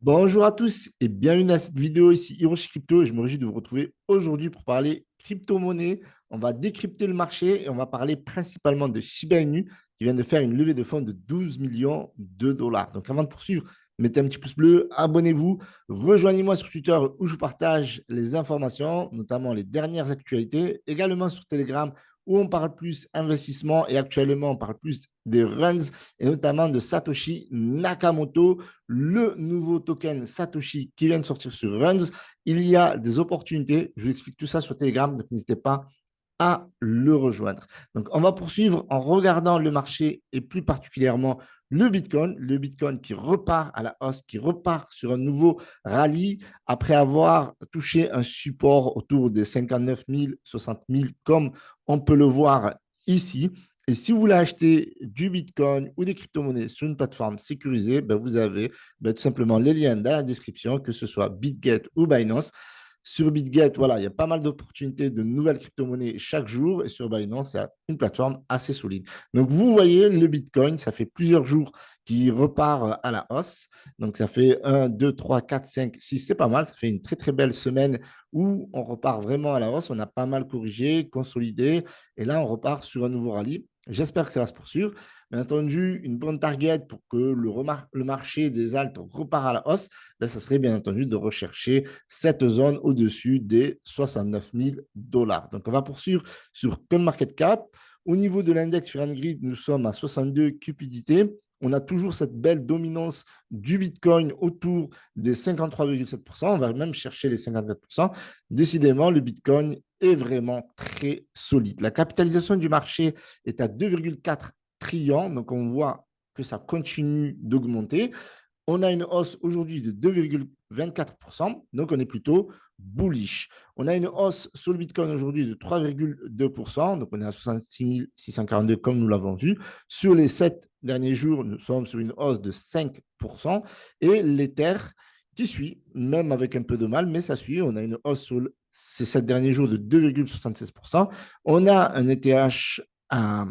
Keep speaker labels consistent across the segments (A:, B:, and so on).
A: Bonjour à tous et bienvenue à cette vidéo ici Hiroshi Crypto et je me réjouis de vous retrouver aujourd'hui pour parler crypto-monnaie. On va décrypter le marché et on va parler principalement de Shiba Inu qui vient de faire une levée de fonds de 12 millions de dollars. Donc avant de poursuivre, mettez un petit pouce bleu, abonnez-vous, rejoignez-moi sur Twitter où je vous partage les informations, notamment les dernières actualités, également sur Telegram où on parle plus investissement et actuellement on parle plus des runs et notamment de Satoshi Nakamoto, le nouveau token Satoshi qui vient de sortir sur Runs. Il y a des opportunités. Je vous explique tout ça sur Telegram, donc n'hésitez pas à le rejoindre. Donc, on va poursuivre en regardant le marché et plus particulièrement le Bitcoin qui repart à la hausse, qui repart sur un nouveau rallye après avoir touché un support autour des 59 000, 60 000, comme on peut le voir ici. Et si vous voulez acheter du Bitcoin ou des crypto-monnaies sur une plateforme sécurisée, ben vous avez tout simplement les liens dans la description, que ce soit BitGet ou Binance. Sur BitGet, voilà, il y a pas mal d'opportunités de nouvelles crypto-monnaies chaque jour. Et sur Binance, c'est une plateforme assez solide. Donc, vous voyez, le Bitcoin, ça fait plusieurs jours qu'il repart à la hausse. Donc, ça fait 1, 2, 3, 4, 5, 6, c'est pas mal. Ça fait une très, très belle semaine où on repart vraiment à la hausse. On a pas mal corrigé, consolidé. Et là, on repart sur un nouveau rallye. J'espère que ça va se poursuivre. Bien entendu, une bonne target pour que le marché des altes repart à la hausse, ben, ça serait bien entendu de rechercher cette zone au-dessus des 69 000 dollars. Donc, on va poursuivre sur CoinMarketCap. Au niveau de l'index Fear and Greed, nous sommes à 62 cupidités. On a toujours cette belle dominance du Bitcoin autour des 53,7%. On va même chercher les 54%. Décidément, le Bitcoin est vraiment très solide. La capitalisation du marché est à 2,4 trillions. Donc, on voit que ça continue d'augmenter. On a une hausse aujourd'hui de 2,24%, donc on est plutôt bullish. On a une hausse sur le Bitcoin aujourd'hui de 3,2%, donc on est à 66 642 comme nous l'avons vu. Sur les 7 derniers jours, nous sommes sur une hausse de 5%. Et l'Ether qui suit, même avec un peu de mal, mais ça suit. On a une hausse sur ces 7 derniers jours de 2,76%. On a un ETH à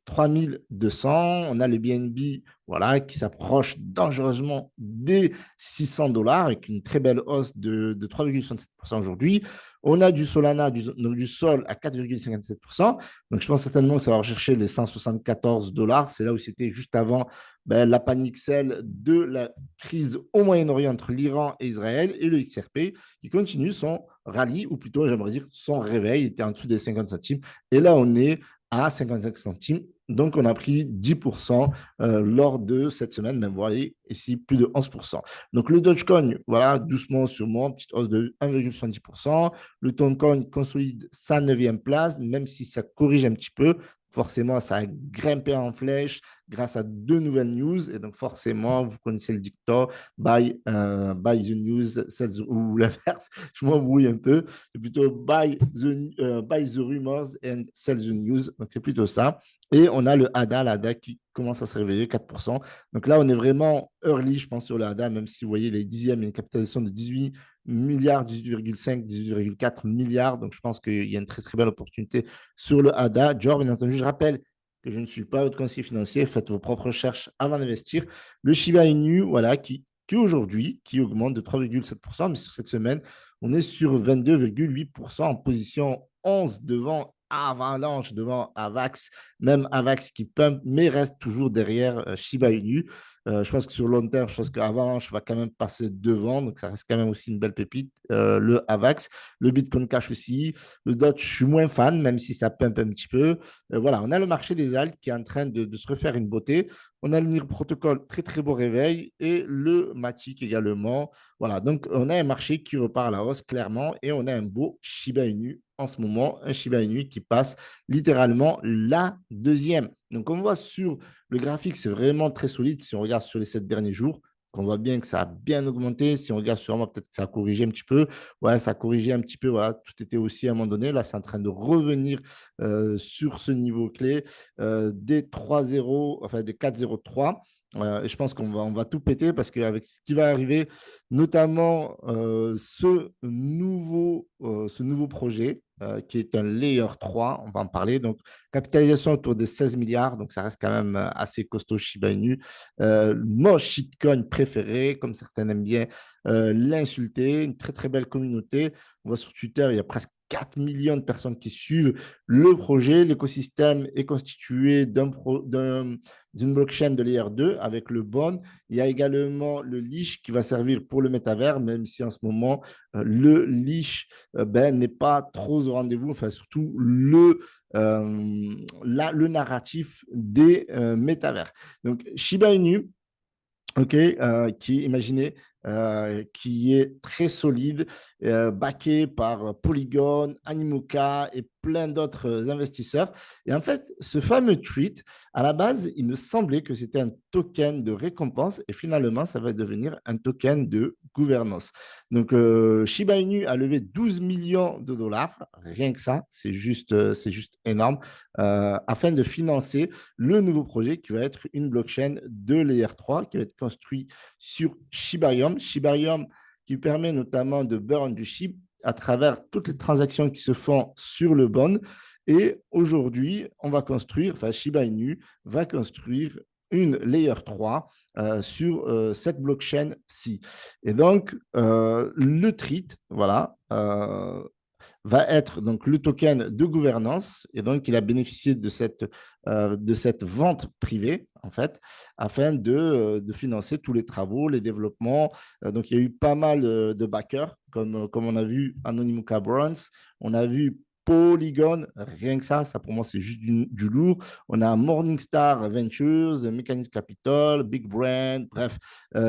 A: 3200. On a le BNB voilà, qui s'approche dangereusement des 600 dollars avec une très belle hausse de 3,67% aujourd'hui. On a du Solana, donc du Sol à 4,57%. Donc, je pense certainement que ça va rechercher les 174 dollars. C'est là où c'était juste avant la panique celle de la crise au Moyen-Orient entre l'Iran et Israël et le XRP qui continue son rallye, ou plutôt, j'aimerais dire, son réveil. Il était en dessous des 50 centimes. Et là, on est à 55 centimes. Donc, on a pris 10% lors de cette semaine, même, vous voyez, ici, plus de 11%. Donc, le Dogecoin, voilà, doucement, sûrement, petite hausse de 1,70%. Le Toncoin consolide sa 9e place, même si ça corrige un petit peu. Forcément, ça a grimpé en flèche grâce à deux nouvelles news. Et donc, forcément, vous connaissez le dicton buy the news, ou l'inverse. Je m'embrouille un peu. C'est plutôt buy the rumors and sell the news. Donc, c'est plutôt ça. Et on a le ADA, l'ADA qui commence à se réveiller, 4%. Donc là, on est vraiment early, je pense, sur le ADA, même si vous voyez les dixièmes, il y a une capitalisation de 18 milliards, 18,5, 18,4 milliards. Donc je pense qu'il y a une très, très belle opportunité sur le ADA. Genre, bien entendu, je rappelle que je ne suis pas votre conseiller financier. Faites vos propres recherches avant d'investir. Le Shiba Inu, voilà, qui aujourd'hui, qui augmente de 3,7%, mais sur cette semaine, on est sur 22,8% en position 11 devant Avalanche, devant Avax, même Avax qui pump, mais reste toujours derrière Shiba Inu. Je pense que sur le long terme, je pense qu'Avalanche va quand même passer devant, donc ça reste quand même aussi une belle pépite. Le Avax, le Bitcoin Cash aussi, le Dodge, je suis moins fan, même si ça pump un petit peu. Voilà, on a le marché des altes qui est en train de se refaire une beauté. On a le NIR Protocol, très très beau réveil, et le Matic également. Voilà, donc on a un marché qui repart à la hausse clairement, et on a un beau Shiba Inu en ce moment, un Shiba Inu qui passe littéralement la deuxième. Donc on voit sur le graphique, c'est vraiment très solide si on regarde sur les 7 derniers jours. On voit bien que ça a bien augmenté. Si on regarde sur moi, peut-être que ça a corrigé un petit peu. Ouais, ça a corrigé un petit peu. Voilà, tout était aussi à un moment donné. Là, c'est en train de revenir sur ce niveau clé des 3,0, enfin des 4,03. Et je pense on va tout péter parce qu'avec ce qui va arriver, notamment ce nouveau projet qui est un Layer 3, on va en parler. Donc, capitalisation autour de 16 milliards, donc ça reste quand même assez costaud Shiba Inu. Mon shitcoin préféré, comme certains aiment bien l'insulter, une très très belle communauté. On voit sur Twitter, il y a presque 4 millions de personnes qui suivent le projet. L'écosystème est constitué d'une blockchain de layer 2 avec le Bond. Il y a également le leash qui va servir pour le métavers, même si en ce moment, le leash n'est pas trop au rendez-vous, enfin surtout le narratif des métavers. Donc Shiba Inu, OK, imaginez, qui est très solide, backé par Polygon, Animoca et plein d'autres investisseurs. Et en fait, ce fameux tweet, à la base, il me semblait que c'était un token de récompense et finalement, ça va devenir un token de gouvernance. Donc, Shiba Inu a levé 12 millions de dollars, rien que ça, c'est juste énorme, afin de financer le nouveau projet qui va être une blockchain de Layer 3 qui va être construit sur Shibarium. Shibarium qui permet notamment de burn du SHIB à travers toutes les transactions qui se font sur le bond. Et aujourd'hui, Shiba Inu va construire une Layer 3 sur cette blockchain-ci. Et donc, le TRIT, voilà, va être donc le token de gouvernance et donc il a bénéficié de cette vente privée en fait afin de financer tous les travaux, les développements. Donc il y a eu pas mal de backers comme on a vu Anonymous Bronze, on a vu Polygon, rien que ça pour moi c'est juste du lourd. On a Morningstar Ventures, Mechanics Capital, Big Brand, bref,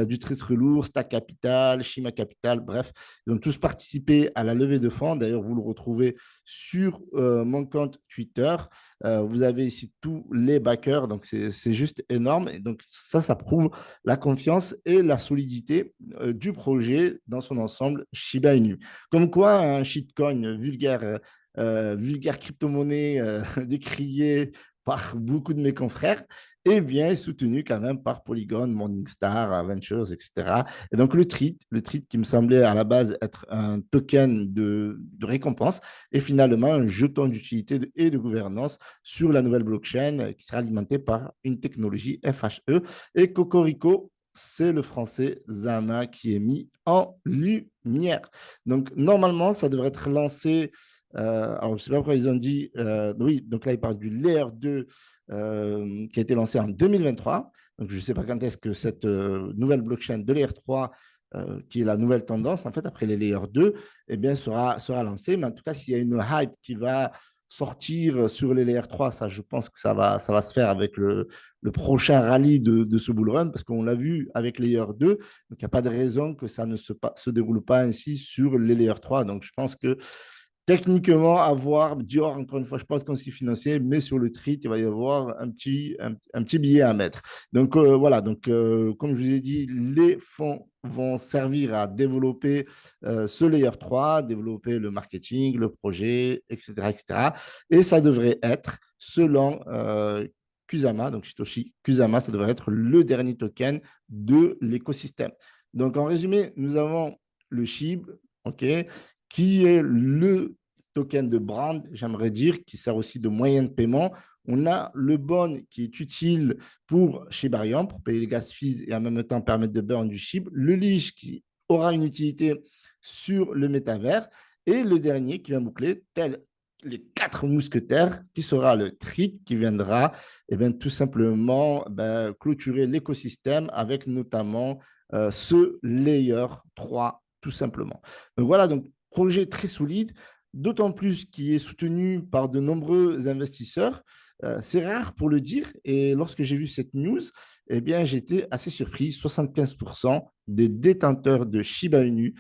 A: du très très lourd, Stack Capital, Shima Capital, bref, ils ont tous participé à la levée de fonds. D'ailleurs, vous le retrouvez sur mon compte Twitter. Vous avez ici tous les backers, donc c'est juste énorme. Et donc ça prouve la confiance et la solidité du projet dans son ensemble Shiba Inu. Comme quoi, un shitcoin vulgaire crypto-monnaie décrié par beaucoup de mes confrères, est bien soutenu quand même par Polygon, Morningstar, Ventures, etc. Et donc le TRIT qui me semblait à la base être un token de récompense, est finalement un jeton d'utilité et de gouvernance sur la nouvelle blockchain qui sera alimentée par une technologie FHE. Et Cocorico, c'est le français Zama qui est mis en lumière. Donc, normalement, ça devrait être lancé. Alors, je ne sais pas pourquoi ils ont dit. Oui, donc là, ils parlent du Layer 2 qui a été lancé en 2023. Donc, je ne sais pas quand est-ce que cette nouvelle blockchain de Layer 3, qui est la nouvelle tendance, en fait, après les Layer 2, eh bien, sera lancée. Mais en tout cas, s'il y a une hype qui va sortir sur les Layer 3, ça, je pense que ça va se faire avec le prochain rallye de ce bull run, parce qu'on l'a vu avec Layer 2, donc il n'y a pas de raison que ça ne se déroule pas ainsi sur les Layer 3. Donc, je pense que techniquement, avoir Dior, encore une fois, je pense conseil financier, mais sur le TRIT, il va y avoir un petit billet à mettre. Donc voilà, donc, comme je vous ai dit, les fonds vont servir à développer ce layer 3, développer le marketing, le projet, etc. etc. Et ça devrait être, selon Kusama, donc Satoshi Kusama, ça devrait être le dernier token de l'écosystème. Donc en résumé, nous avons le SHIB, OK, qui est le token de brand, j'aimerais dire, qui sert aussi de moyen de paiement. On a le bon qui est utile pour Shibarium, pour payer les gas fees et en même temps permettre de burn du SHIB. Le Leash qui aura une utilité sur le métavers. Et le dernier qui vient boucler, tel les 4 mousquetaires, qui sera le TRIT qui viendra tout simplement clôturer l'écosystème avec notamment ce layer 3 tout simplement. Donc voilà, donc projet très solide, d'autant plus qui est soutenu par de nombreux investisseurs. C'est rare pour le dire. Et lorsque j'ai vu cette news, eh bien, j'étais assez surpris. 75% des détenteurs de Shiba Inu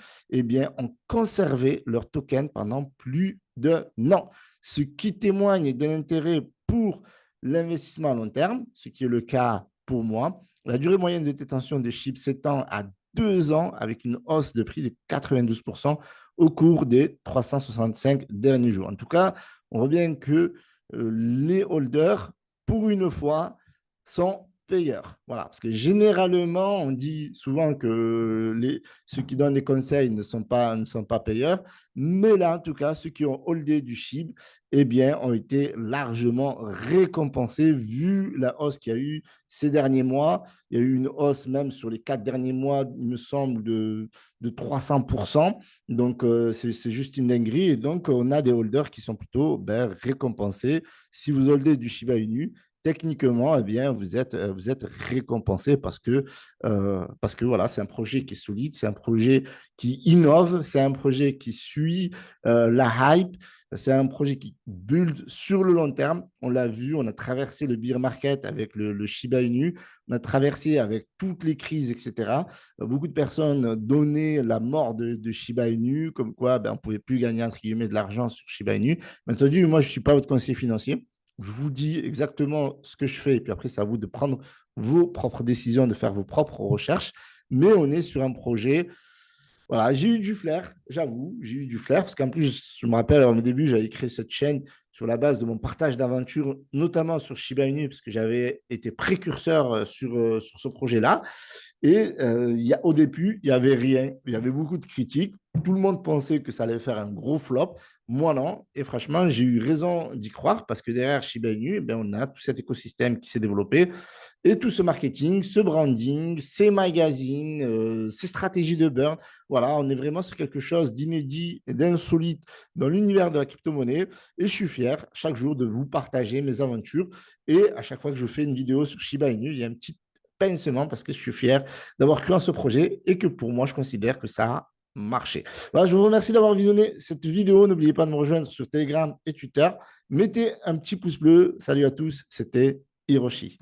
A: ont conservé leur token pendant plus d'un an, ce qui témoigne d'un intérêt pour l'investissement à long terme, ce qui est le cas pour moi. La durée moyenne de détention de SHIB s'étend à 2 ans avec une hausse de prix de 92% au cours des 365 derniers jours. En tout cas, on voit bien que les holders, pour une fois, sont payeurs. Voilà, parce que généralement, on dit souvent que ceux qui donnent les conseils ne sont pas payeurs, mais là, en tout cas, ceux qui ont holdé du SHIB, eh bien, ont été largement récompensés vu la hausse qu'il y a eu ces derniers mois. Il y a eu une hausse même sur les 4 derniers mois, il me semble, de 300%. Donc, c'est juste une dinguerie. Et donc, on a des holders qui sont plutôt récompensés. Si vous holdez du Shiba Inu, techniquement, eh bien, vous êtes récompensé parce que voilà, c'est un projet qui est solide, c'est un projet qui innove, c'est un projet qui suit la hype, c'est un projet qui build sur le long terme. On l'a vu, on a traversé le bear market avec le Shiba Inu, on a traversé avec toutes les crises, etc. Beaucoup de personnes donnaient la mort de Shiba Inu, comme quoi on ne pouvait plus gagner entre guillemets de l'argent sur Shiba Inu. Bien entendu, moi, je ne suis pas votre conseiller financier. Je vous dis exactement ce que je fais et puis après, c'est à vous de prendre vos propres décisions, de faire vos propres recherches. Mais on est sur un projet. Voilà, j'ai eu du flair, j'avoue, j'ai eu du flair parce qu'en plus, je me rappelle, au début, j'avais créé cette chaîne sur la base de mon partage d'aventures, notamment sur Shiba Inu, parce que j'avais été précurseur sur ce projet-là. Et au début, il n'y avait rien. Il y avait beaucoup de critiques. Tout le monde pensait que ça allait faire un gros flop. Moi, non. Et franchement, j'ai eu raison d'y croire parce que derrière Shiba Inu, on a tout cet écosystème qui s'est développé. Et tout ce marketing, ce branding, ces magazines, ces stratégies de burn, voilà, on est vraiment sur quelque chose d'inédit et d'insolite dans l'univers de la crypto-monnaie. Et je suis fier chaque jour de vous partager mes aventures. Et à chaque fois que je fais une vidéo sur Shiba Inu, il y a un petit pincement parce que je suis fier d'avoir cru en ce projet et que pour moi, je considère que ça a marché. Voilà, je vous remercie d'avoir visionné cette vidéo. N'oubliez pas de me rejoindre sur Telegram et Twitter. Mettez un petit pouce bleu. Salut à tous, c'était Hiroshi.